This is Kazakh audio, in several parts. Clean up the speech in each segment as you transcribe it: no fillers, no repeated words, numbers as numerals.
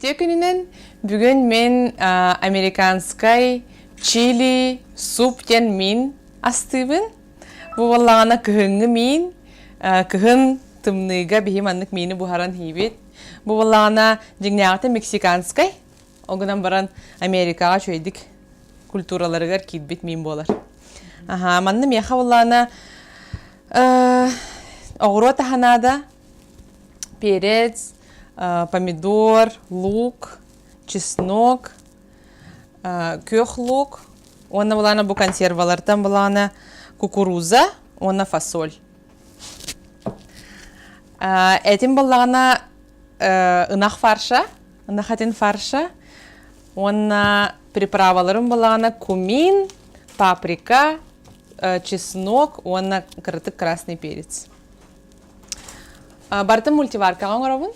Бите күнінен бүгін мен американскай чили суп тен мен астыбын. Бұл валлағана күхіңі мен, күхін тымныға бейім аннық мені бұхаран хейбет. Бұл валлағана жеңнеғаты мексиканскай, оғынан баран Америкаға чөйдік культураларығар кетбет мен болар. Манны меха валлағана оғыру таханада перец, помидор, лук, чеснок, көк лук. Онна валлағана бұл консервалардан валлағана кукуруза, онна фасоль. Этим валлағана ынақ фарша, ынақатын фарша. Онна приправаларым валлағана кумин, паприка, чеснок, онна кырытык красный перец. Бартым мультиваркаға оңырабын.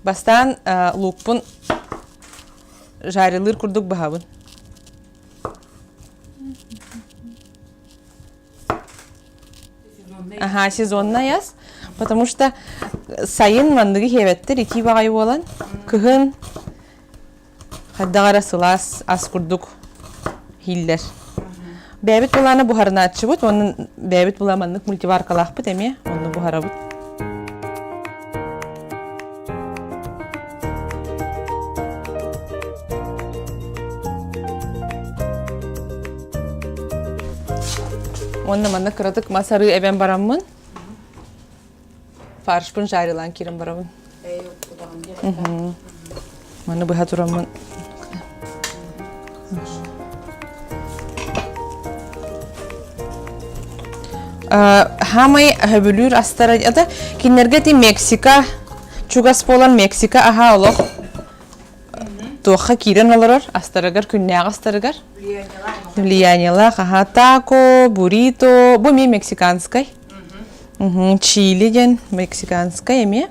Бастан лукпын жарылыр күрдік бағабын. Сезонна яз. Потому что сайын мандығы хеветтір, ики бағай болан. Күхін қаддағара сылас ас күрдік хиллер. Бәбіт бұланы бұхарына атшы бұд, оның бәбіт бұламандық мультиваркалақ бұд, әме, оны бұхара бұд. Онна манна кыратык масары эбен бараммын. Фаршпын жарылан керім барамын. Манна бұха тураммын. Хамай хөбілір астара. Ата кенергеті Мексика, чугас болан Мексика аха олық. Тоққа керен оларар, астарагар, күннәғ астарагар. Влиянелах, ага, тако, буррито, bu mi мексиканскай. Чили ден мексиканскай эме.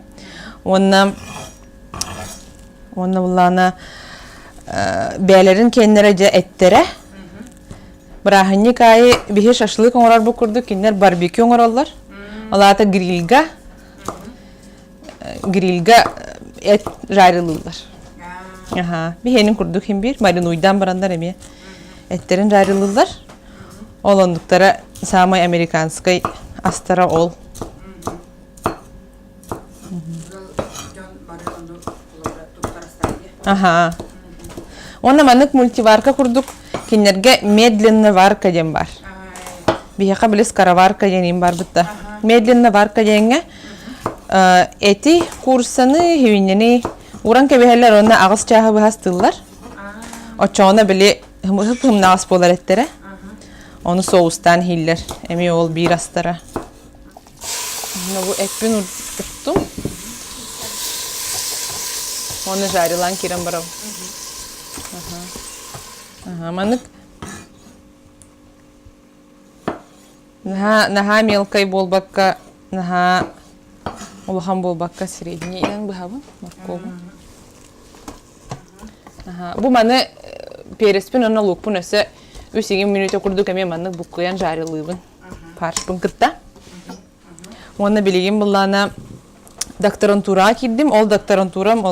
Онна булана бәлерин кеннере же эттере. Брахынни кайы бихе шашлык оңорар бу курду, кеннер барбекю оңораллар. Алата грилга эт жарылылар. Ага, бихенин курду ким бир, маринуйдан барандар эме. Эттерин жарылылар. Ол ондуктара самай американскай астара ол. Ага. Онна манык мультиварка курдук. Кенерге медленно варка ден бар. Бияка биле скороварка денин бар бутта. Медленно варка денге эти курсаны хивинени уран кебехелер онна агыс чахы бахастылар. Очоона биле hım nağız bolar ettere. Onu soğustan hiller. Emi ol bir astara. Bu etbin tuttum. Onu jarılan kiram barav. Manık. Naha melkay bol bakka, naha ulaham bol bakka srednye ilan bıhavı. Bu manı переспин ona lukpun öse 3-2 minute kurduk eme manık bukkuyan jarılığın parşpın kıtta. Onu bilgim bullana doktorantura kirdim. Ol doktoranturam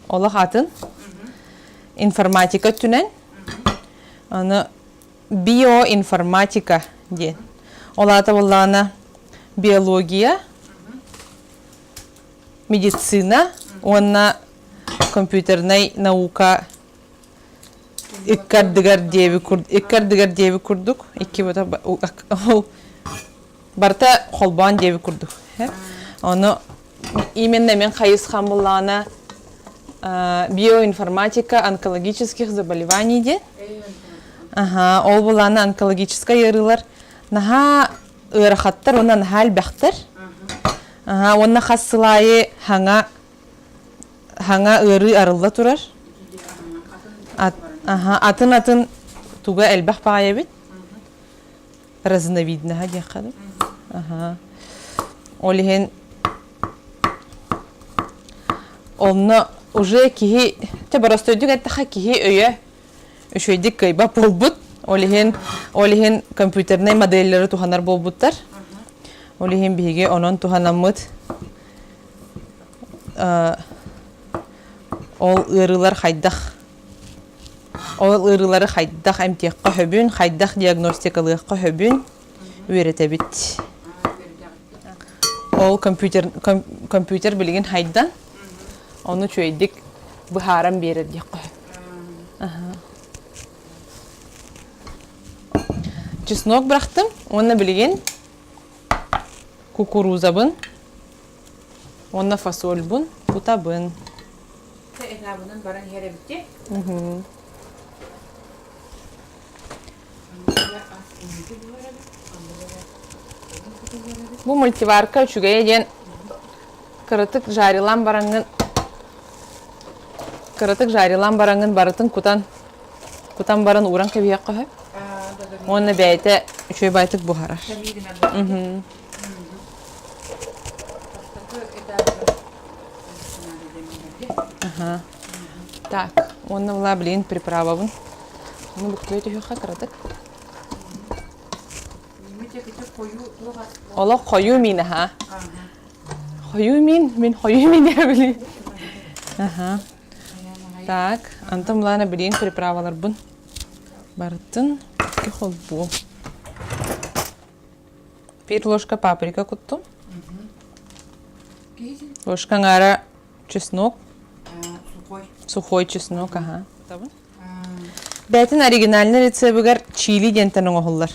olaq atın. İnformatika tünen. Onu bioinformatika diyen. Olata bullana biologiya, medicina, ona kompüternay nauka İkkar digar devi kurduk. İki bata barta holban devi kurduk. Onu именно мен хайысхан булана биоинформатика онкологических заболеваний де. Ол булана онкологическая ярылар. Наха ырахаттар, онан хал бахтар. Онна хассылайы хаңа ыры арылда турар. Атын туга элбах пая бит. Разновидная дияқадым. Олихен онна уже кихи те барастойдук аттаха кихи өйө өшөйдик кайба болбут. Олихен компьютерный модельлери туханар болбуттар. Олихен биге онон туханамыт ол ырылар хайдах. Ол ырылары хайдах эмтиякка хөбүн, хайдах диагностикалыакка хөбүн үйрөтөбүт. Ол компьютер билген хайдан. Onu çöydük bu haram verir diye. Чеснок bıraktım. Onunla bilgin kukuruza bun. Onunla fasol bun. Bu da bun. Bunun baran yere bitti. Bu multivarka çügeye den kırıtık jarilan barangın baratın kutan baran uğran kebiyakka hep. Onunla beyte şöyle baytık buharar. Так, onunla valla bilin приправа bun. Onu buktuya tüyüqa kırıtık. Ola koyu min ha. Koyu min koyu min diye bilin. Так, антам лана билин приправалар бун. Бартын ки холбу. 1 ложка паприка куттум. Ложка ngara чеснок. Сухой чеснок, ага. Табын. Бәтин оригинальный рецептигер чили дентен оңоллар.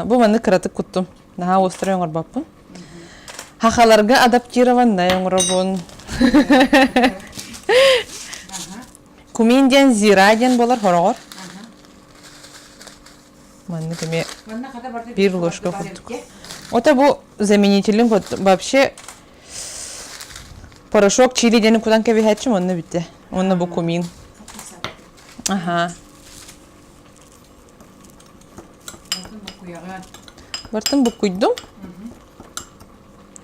Бу маны кыратык куттум. Наха острый оңор баппын. Хахаларга адаптированный оңорбун. Кумин ден зира ден болар хорогор. Маны кеме 1 ложка куттук. Ота бу заменителин вообще порошок чили дени кудан кеби хэтчим онна битте. Онна бу кумин. Ага. Бартын бу куйдум.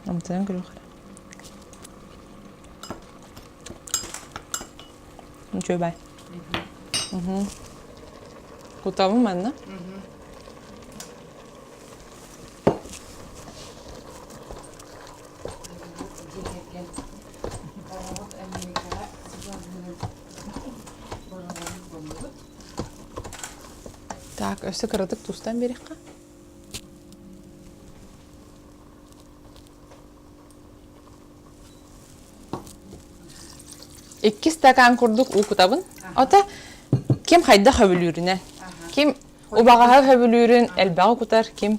Амтан кырык. Ничего бай. Кутабым манна. Так, өсі кырытык тустан берекқа. Ikki stakan kurduk u kutabın. Ota kim hayda höbülürüne. Kim ubağa höbülürün elbağı kutar, kim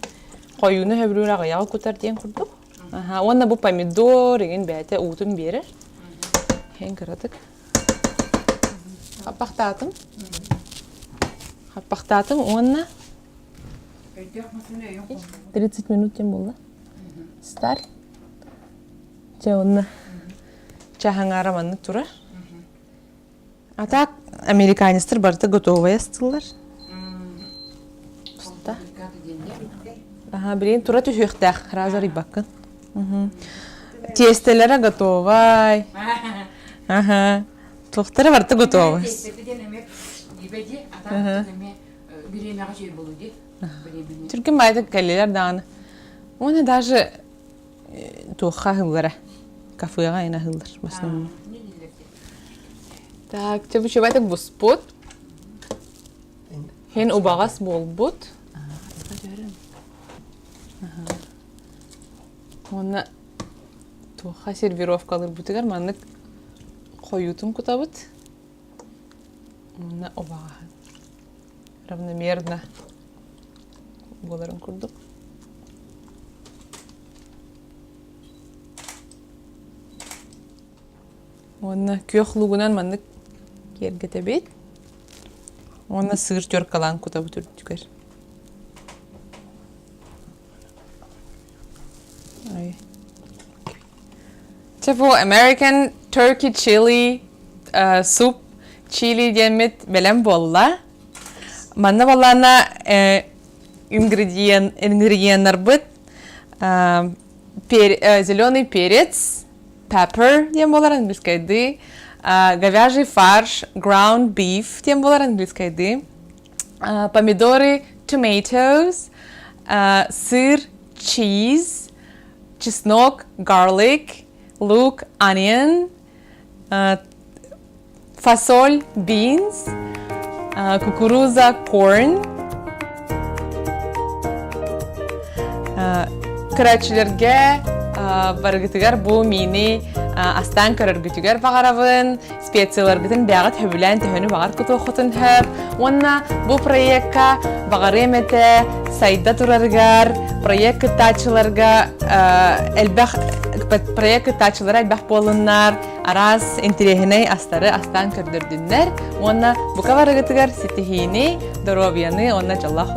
koyunu höbülürü ayağı kutar diyen kurduk. Aha, onda bu pomidor egin bete utun verir. Hen kırdık. Kapaktatım onunla 30 minut dem oldu. Start. Onunla çahangara manlık turar. А так, американецтер барты готовая стылар. Уста. Ага, блин, тура түйхтах, раза рибакын. Тестелері готовай. Ага. Тоқтары барты готовай. Түркін байды кәлелер дағаны. Оны даже тоққа хыллары. Кафеға айна хыллар. Басынан. Так, тебе еще байтак буспут. Хен убагас болбут. Оны тоха сервировкалар бутыгар маннык коютун кутабыт. Оны убага равномерно боларын курдук. Оны күйөклугунан маннык кергетебет. Оны сыр жоркалан кутабыт үрдүгөр. Bu American Turkey chili soup chili demet belem bolla. Manna bollana ингредиенттер бит. Зеленый перец, pepper дем болар английскайды. Говяжий фарш, ground beef дем болар английскайды. Помидоры, tomatoes, сыр, cheese, чеснок, garlic, лук, onion, фасоль, beans, кукуруза, corn. Кырачыларга баргытыгар бу мини астан көрөргүтүгөр багарабын, специяларгытын бягат хөбүлән төһөнү багар кутухутун хөп. Онна бу проектка багаремете сайда тураргар, проект тачыларга элбах проект тачылара элбах болуннар, арас интерехиней астары астан көрдөрдүннөр. Онна бу каваргытыгар ситихини, доробияны онна жаллах